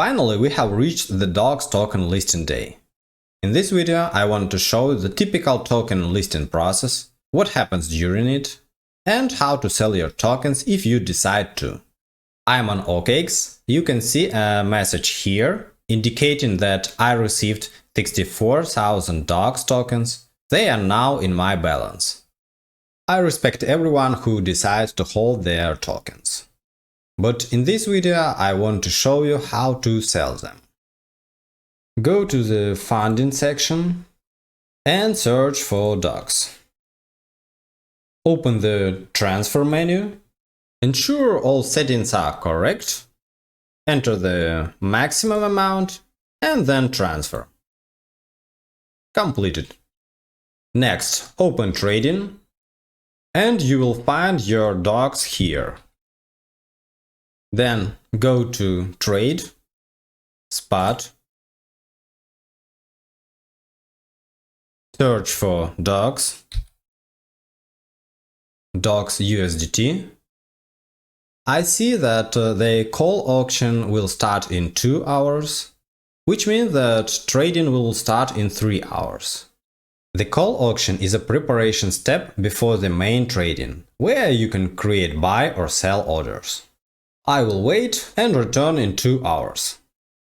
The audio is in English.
Finally, we have reached the DOGS token listing day. In this video, I want to show the typical token listing process, what happens during it, and how to sell your tokens if you decide to. I'm on OKX. You can see a message here indicating that I received 64,000 DOGS tokens. They are now in my balance. I respect everyone who decides to hold their tokens. But in this video, I want to show you how to sell them. Go to the funding section and search for DOGS. Open the transfer menu. Ensure all settings are correct. Enter the maximum amount and then transfer. Completed. Next, open trading and you will find your DOGS here. Then go to Trade, Spot, search for DOGS, DOGS USDT. I see that the call auction will start in 2 hours, which means that trading will start in 3 hours. The call auction is a preparation step before the main trading, where you can create buy or sell orders. I will wait and return in 2 hours.